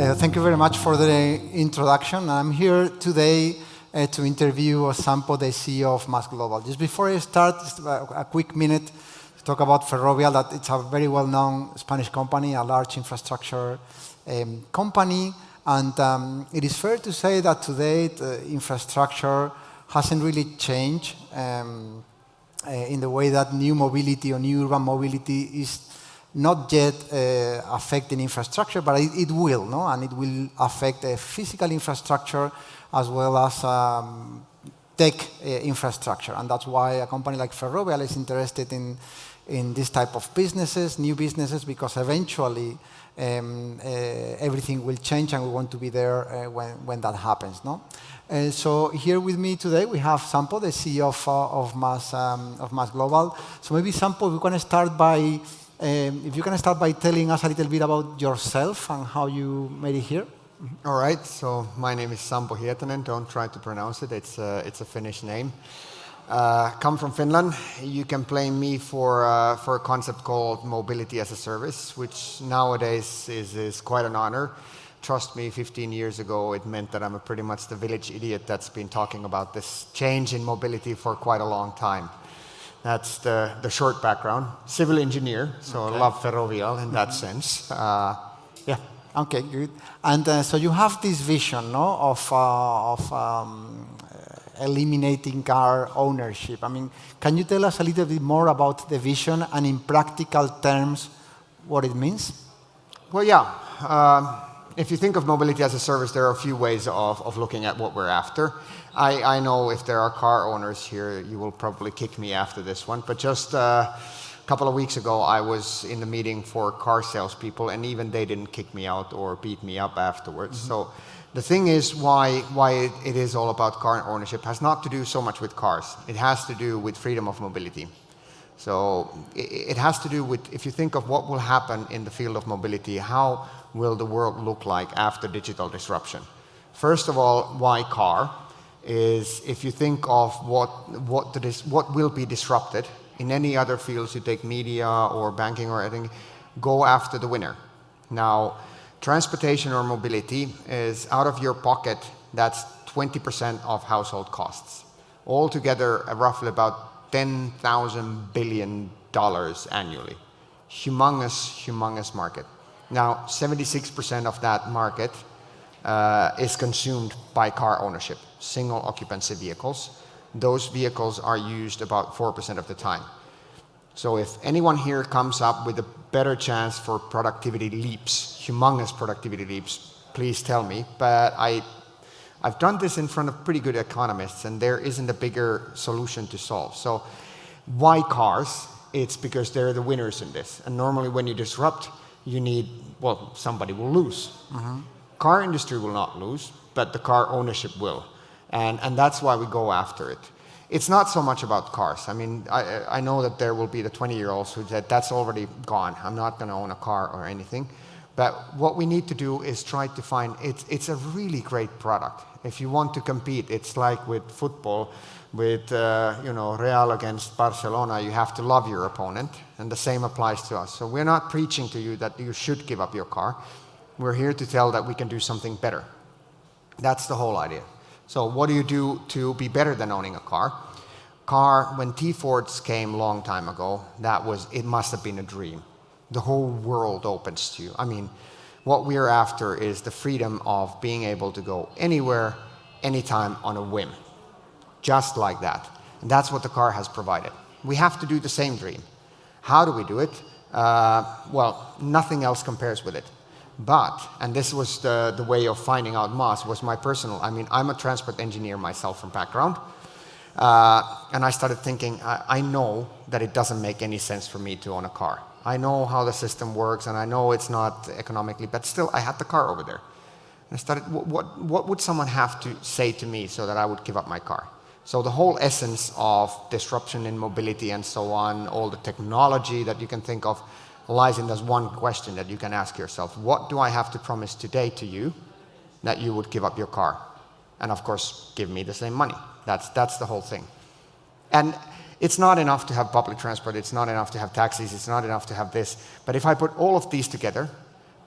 Thank you very much for the introduction. I'm here today to interview Sampo, the CEO of Mas Global. Just before I start, just a quick minute to talk about Ferrovial, that it's a very well-known Spanish company, a large infrastructure company. And it is fair to say that today the infrastructure hasn't really changed in the way that new mobility or new urban mobility is not yet affecting infrastructure, but it will, no? And it will affect the physical infrastructure as well as tech infrastructure. And that's why a company like Ferrovial is interested in this type of businesses, new businesses, because eventually everything will change and we want to be there when that happens, no? So here with me today we have Sampo, the CEO of Mas Global. So maybe Sampo, we're going to start by if you can start by telling us a little bit about yourself and how you made it here. All right, so my name is Sampo Hietanen. Don't try to pronounce it. It's a Finnish name. Come from Finland. You can blame me for a concept called mobility as a service, which nowadays is quite an honor. Trust me, 15 years ago, it meant that I'm pretty much the village idiot that's been talking about this change in mobility for quite a long time. That's the short background. Civil engineer, so okay. I love Ferrovial in that sense. Yeah. Okay, good. And so you have this vision, no, of eliminating car ownership. I mean, can you tell us a little bit more about the vision and in practical terms what it means? Well, yeah. If you think of mobility as a service, there are a few ways of looking at what we're after. I know if there are car owners here, you will probably kick me after this one. But just a couple of weeks ago, I was in the meeting for car salespeople, and even they didn't kick me out or beat me up afterwards. Mm-hmm. So the thing is, why it is all about car ownership has not to do so much with cars. It has to do with freedom of mobility. So it has to do with, if you think of what will happen in the field of mobility, how will the world look like after digital disruption? First of all, why car? Is if you think of what will be disrupted in any other fields, you take media or banking or anything, go after the winner. Now, transportation or mobility is out of your pocket, that's 20% of household costs. Altogether, roughly about $10,000 billion annually. Humongous market. Now, 76% of that market is consumed by car ownership, single occupancy vehicles. Those vehicles are used about 4% of the time. So if anyone here comes up with a better chance for productivity leaps, humongous productivity leaps, please tell me. But I've done this in front of pretty good economists, and there isn't a bigger solution to solve. So why cars? It's because they're the winners in this. And normally when you disrupt, you need, well, somebody will lose. Mm-hmm. Car industry will not lose, but the car ownership will. And that's why we go after it. It's not so much about cars. I mean, I know that there will be the 20-year-olds who said, that's already gone. I'm not going to own a car or anything. But what we need to do is try to find, it's a really great product. If you want to compete, it's like with football, with Real against Barcelona, you have to love your opponent, and the same applies to us. So we're not preaching to you that you should give up your car. We're here to tell that we can do something better. That's the whole idea. So what do you do to be better than owning a car? When T-Fords came a long time ago, it must have been a dream. The whole world opens to you. I mean, what we're after is the freedom of being able to go anywhere, anytime on a whim. Just like that. And that's what the car has provided. We have to do the same dream. How do we do it? Well, nothing else compares with it. But, and this was the way of finding out Mas, was my personal, I mean, I'm a transport engineer myself from background. And I started thinking, I know that it doesn't make any sense for me to own a car. I know how the system works, and I know it's not economically, but still, I had the car over there. And I started, what would someone have to say to me so that I would give up my car? So the whole essence of disruption in mobility and so on, all the technology that you can think of, lies in this one question that you can ask yourself. What do I have to promise today to you that you would give up your car? And of course, give me the same money. That's the whole thing. And it's not enough to have public transport, it's not enough to have taxis, it's not enough to have this. But if I put all of these together,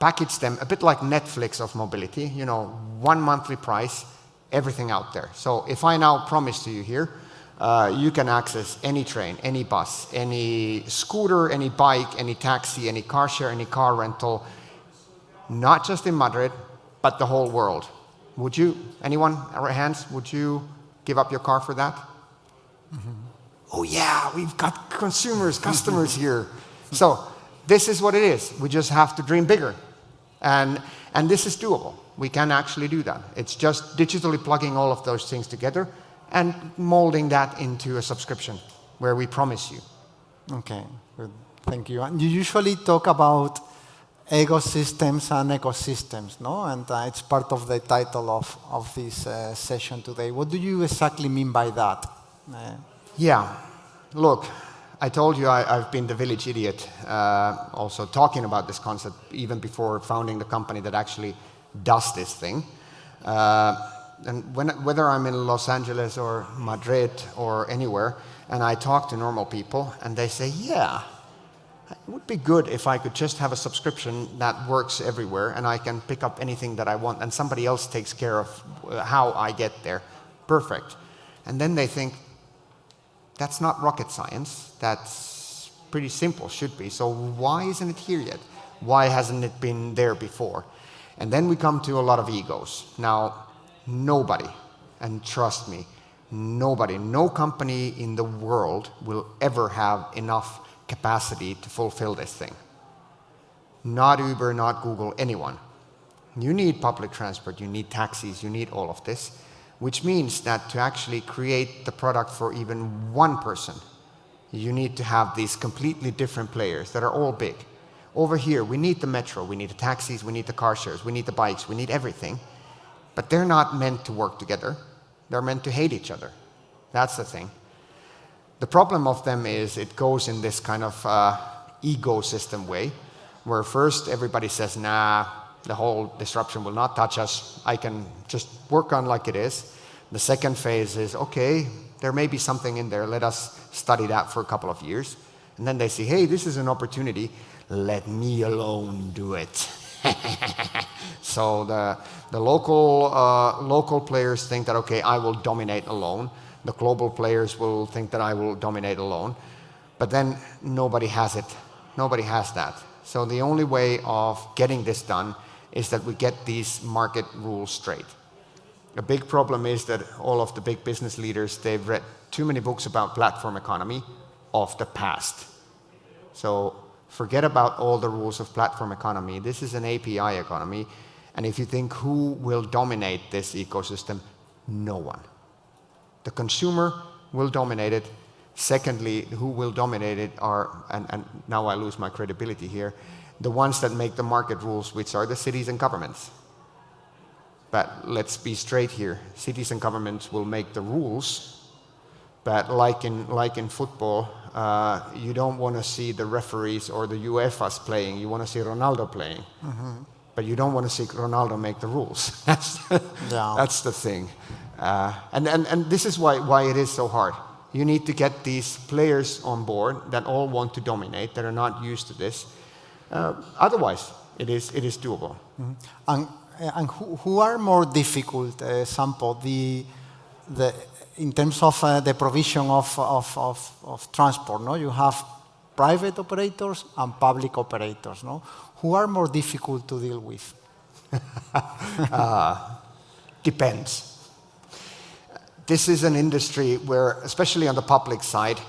package them a bit like Netflix of mobility, one monthly price, everything out there. So if I now promise to you here, you can access any train, any bus, any scooter, any bike, any taxi, any car share, any car rental, not just in Madrid, but the whole world. Would you, anyone, hands, would you give up your car for that? Oh yeah, we've got customers here. So this is what it is. We just have to dream bigger. And this is doable. We can actually do that. It's just digitally plugging all of those things together and molding that into a subscription where we promise you. Okay, good. Thank you. And you usually talk about ecosystems and ecosystems, no? And it's part of the title of this session today. What do you exactly mean by that? Yeah, look, I told you I've been the village idiot, also talking about this concept even before founding the company that actually does this thing. And whether I'm in Los Angeles or Madrid or anywhere, and I talk to normal people, and they say, yeah, it would be good if I could just have a subscription that works everywhere, and I can pick up anything that I want, and somebody else takes care of how I get there. Perfect. And then they think, that's not rocket science. That's pretty simple, should be. So why isn't it here yet? Why hasn't it been there before? And then we come to a lot of egos. Now, nobody, and trust me, nobody, no company in the world will ever have enough capacity to fulfill this thing. Not Uber, not Google, anyone. You need public transport, you need taxis, you need all of this, which means that to actually create the product for even one person, you need to have these completely different players that are all big. Over here, we need the metro, we need the taxis, we need the car shares, we need the bikes, we need everything. But they're not meant to work together. They're meant to hate each other. That's the thing. The problem of them is it goes in this kind of ecosystem way, where first everybody says, nah, the whole disruption will not touch us. I can just work on like it is. The second phase is, okay, there may be something in there. Let us study that for a couple of years. And then they say, hey, this is an opportunity. Let me alone do it. So the local players think that, okay, I will dominate alone. The global players will think that I will dominate alone. But then nobody has it. Nobody has that. So the only way of getting this done is that we get these market rules straight. A big problem is that all of the big business leaders, they've read too many books about platform economy of the past. So forget about all the rules of platform economy. This is an API economy. And if you think who will dominate this ecosystem, no one. The consumer will dominate it. Secondly, who will dominate it are, and now I lose my credibility here, the ones that make the market rules, which are the cities and governments. But let's be straight here. Cities and governments will make the rules, but like in football, you don't want to see the referees or the UEFA's playing. You want to see Ronaldo playing. Mm-hmm. But you don't want to see Ronaldo make the rules. That's the thing. And this is why it is so hard. You need to get these players on board that all want to dominate, that are not used to this. Otherwise, it is doable. Mm-hmm. And who are more difficult, Sampo, in terms of the provision of transport? No, you have private operators and public operators. No, who are more difficult to deal with? Depends. This is an industry where, especially on the public side,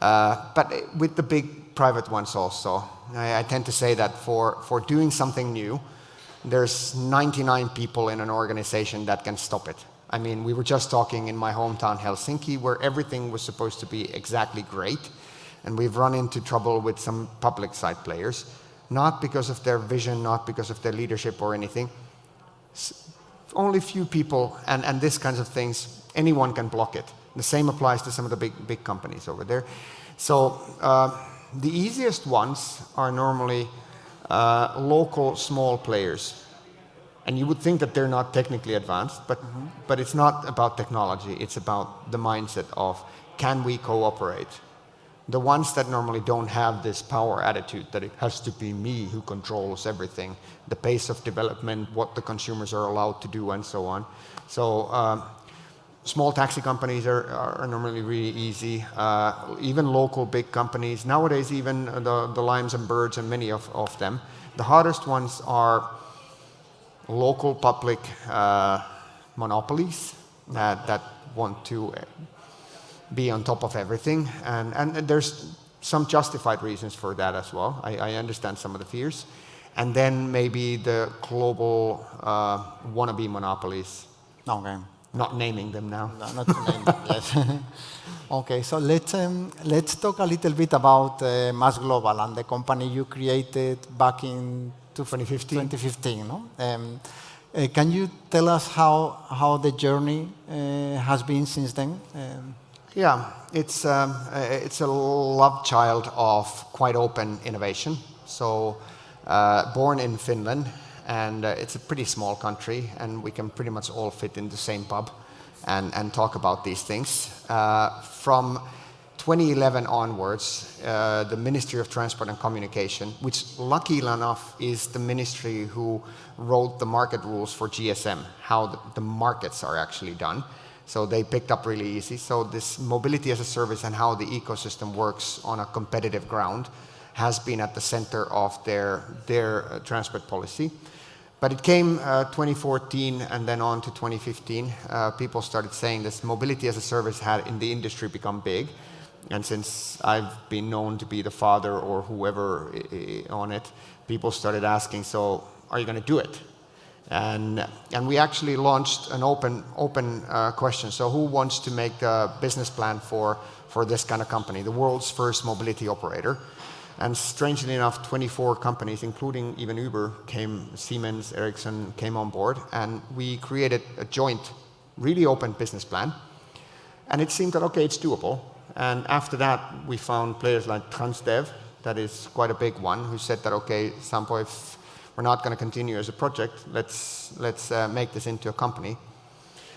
but with the big private ones also, I tend to say that for doing something new, there's 99 people in an organization that can stop it. I mean, we were just talking in my hometown, Helsinki, where everything was supposed to be exactly great, and we've run into trouble with some public side players, not because of their vision, not because of their leadership or anything. Only few people, and this kinds of things, anyone can block it. The same applies to some of the big companies over there. So the easiest ones are normally local small players. And you would think that they're not technically advanced, but it's not about technology. It's about the mindset of, can we cooperate? The ones that normally don't have this power attitude that it has to be me who controls everything, the pace of development, what the consumers are allowed to do, and so on. So small taxi companies are normally really easy. Even local big companies, nowadays even the Limes and Birds and many of them. The hardest ones are local public monopolies that want to be on top of everything, and there's some justified reasons for that as well. I understand some of the fears. And then maybe the global wannabe monopolies. Okay. Not naming them now. No, not to name them, yes. Okay, so let's talk a little bit about Mass Global and the company you created back in 2015, no? Can you tell us how the journey has been since then? Yeah, it's a love child of quite open innovation. So born in Finland, and it's a pretty small country, and we can pretty much all fit in the same pub and talk about these things. From 2011 onwards, the Ministry of Transport and Communication, which lucky enough is the ministry who wrote the market rules for GSM, how the markets are actually done. So they picked up really easy. So this mobility as a service and how the ecosystem works on a competitive ground has been at the center of their transport policy. But it came 2014 and then on to 2015. People started saying this mobility as a service had in the industry become big. And since I've been known to be the father or whoever on it, people started asking, so are you going to do it? And we actually launched an open question. So who wants to make a business plan for this kind of company, the world's first mobility operator? And strangely enough, 24 companies, including even Uber, Siemens, Ericsson came on board, and we created a joint, really open business plan. And it seemed that, okay, it's doable. And after that, we found players like Transdev, that is quite a big one, who said that, okay, Sampo, if we're not going to continue as a project, let's make this into a company.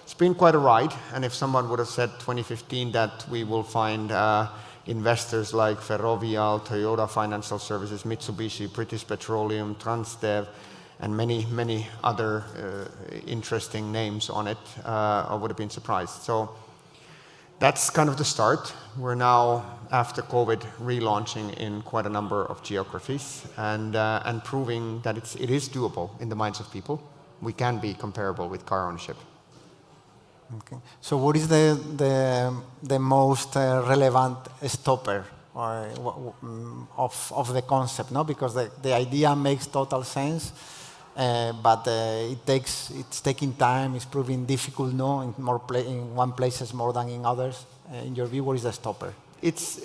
It's been quite a ride, and if someone would have said 2015 that we will find investors like Ferrovial, Toyota Financial Services, Mitsubishi, British Petroleum, Transdev, and many, many other interesting names on it, I would have been surprised. So that's kind of the start. We're now, after COVID, relaunching in quite a number of geographies and proving that it is doable in the minds of people. We can be comparable with car ownership. Okay. So what is the most relevant stopper of the concept? No, because the idea makes total sense, but it's taking time. It's proving difficult. No, in one places more than in others. In your view, what is the stopper? It's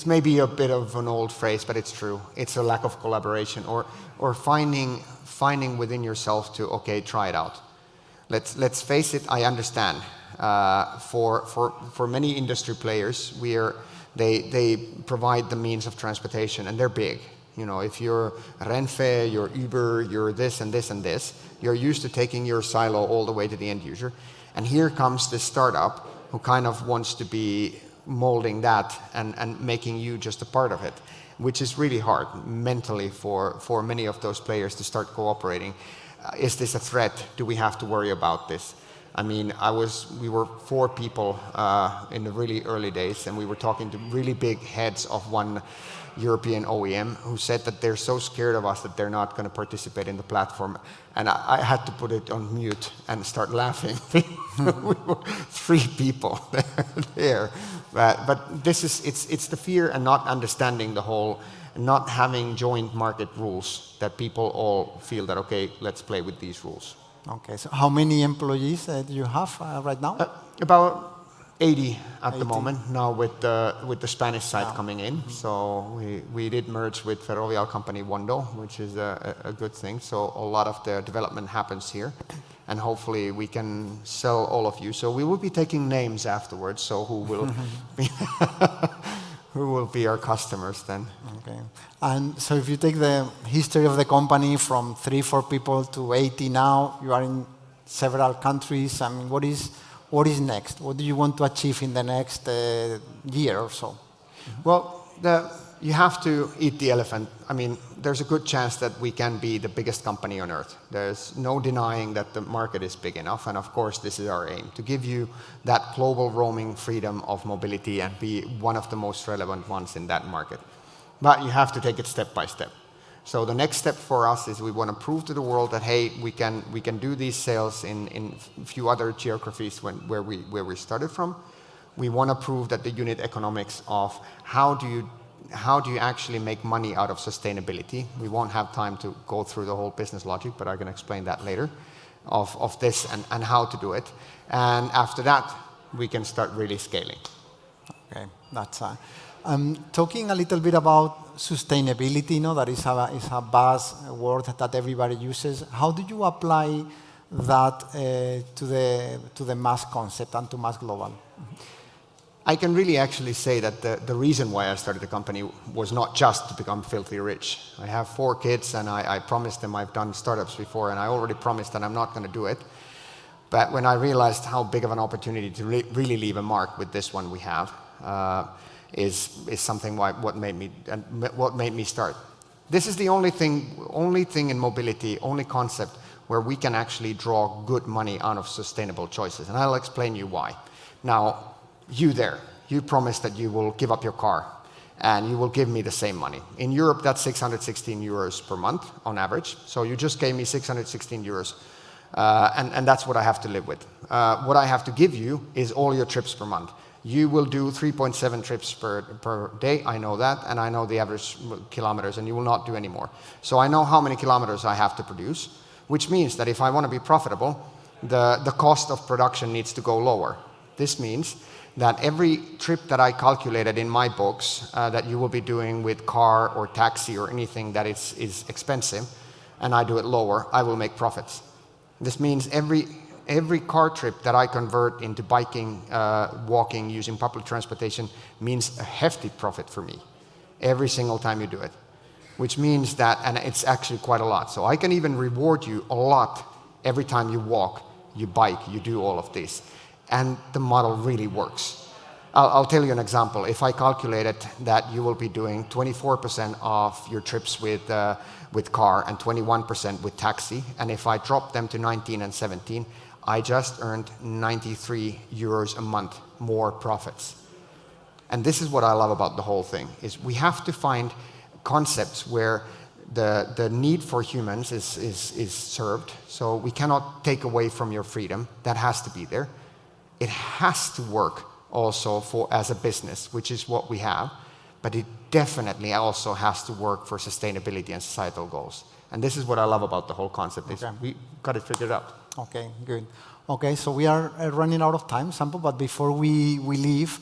maybe a bit of an old phrase, but it's true. It's a lack of collaboration or finding within yourself to try it out. Let's face it, I understand. For many industry players, they provide the means of transportation, and they're big. You know, if you're Renfe, you're Uber, you're this and this and this, you're used to taking your silo all the way to the end user. And here comes this startup who kind of wants to be molding that and making you just a part of it, which is really hard mentally for many of those players to start cooperating. Is this a threat? Do we have to worry about this? I mean, we were 4 people in the really early days, and we were talking to really big heads of one European OEM who said that they're so scared of us that they're not going to participate in the platform. And I had to put it on mute and start laughing. We were 3 people there. But it's the fear and not understanding the whole, not having joint market rules that people all feel that, okay, let's play with these rules. Okay, so how many employees do you have right now? About 80 at the moment, now with the Spanish side coming in. So we did merge with Ferrovial company Wondo, which is a good thing. So a lot of the development happens here, and hopefully we can sell all of you. So we will be taking names afterwards, so who will be who will be our customers then. Okay. And so if you take the history of the company from 3-4 people to 80 now, you are in several countries. I mean, what what is next? What do you want to achieve in the next year or so? Well, you have to eat the elephant. I mean, there's a good chance that we can be the biggest company on earth. There's no denying that the market is big enough, and of course this is our aim, to give you that global roaming freedom of mobility and be one of the most relevant ones in that market. But you have to take it step by step. So the next step for us is we want to prove to the world that, hey, we can do these sales in a few other geographies where we started from. We want to prove that the unit economics of how do you actually make money out of sustainability. We won't have time to go through the whole business logic, but I can explain that later, of this and how to do it. And after that, we can start really scaling. Okay, that's talking a little bit about sustainability. That is a buzzword that everybody uses. How do you apply that to the MAS concept and to MAS Global? I can really actually say that the reason why I started the company was not just to become filthy rich. I have 4 kids, and I promised them, I've done startups before, and I already promised that I'm not going to do it. But when I realized how big of an opportunity to really leave a mark with this one we have, is something what made me start. This is the only thing in mobility, only concept where we can actually draw good money out of sustainable choices, and I'll explain you why. Now, you promised that you will give up your car, and you will give me the same money. In Europe, that's 616 euros per month on average. So you just gave me 616 euros, and that's what I have to live with. What I have to give you is all your trips per month. You will do 3.7 trips per day, I know that, and I know the average kilometers, and you will not do any more. So I know how many kilometers I have to produce, which means that if I want to be profitable, the cost of production needs to go lower. This means that every trip that I calculated in my books that you will be doing with car or taxi or anything that is expensive, and I do it lower, I will make profits. This means every car trip that I convert into biking, walking, using public transportation means a hefty profit for me every single time you do it, which means that, and it's actually quite a lot. So I can even reward you a lot every time you walk, you bike, you do all of this. And the model really works. I'll tell you an example. If I calculated that you will be doing 24% of your trips with car and 21% with taxi, and if I drop them to 19 and 17, I just earned 93 euros a month more profits. And this is what I love about the whole thing, is we have to find concepts where the need for humans is served. So we cannot take away from your freedom. That has to be there. It has to work also as a business, which is what we have, but it definitely also has to work for sustainability and societal goals. And this is what I love about the whole concept. Okay. We got it figured out. Okay, good. Okay, so we are running out of time, Sampo, but before we leave,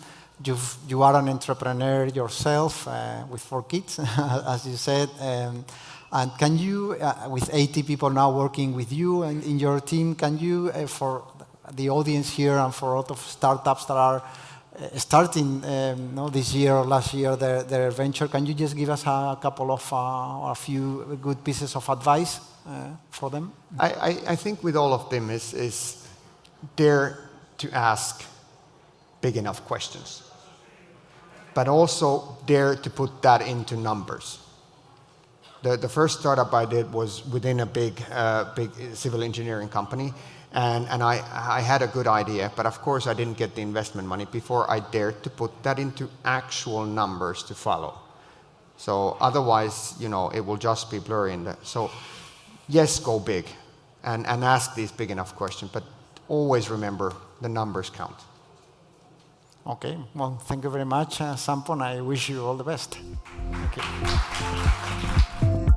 you are an entrepreneur yourself with 4 kids, as you said. And can you, with 80 people now working with you and in your team, can you, for the audience here and for a lot of startups that are starting this year or last year their venture, can you just give us a couple of a few good pieces of advice for them? I think with all of them is dare to ask big enough questions, but also dare to put that into numbers. The first startup I did was within a big civil engineering company. And I had a good idea, but of course I didn't get the investment money before I dared to put that into actual numbers to follow. So otherwise, it will just be blurry. So yes, go big and ask these big enough questions, but always remember the numbers count. Okay, well, thank you very much, Sampo, and I wish you all the best. Thank you.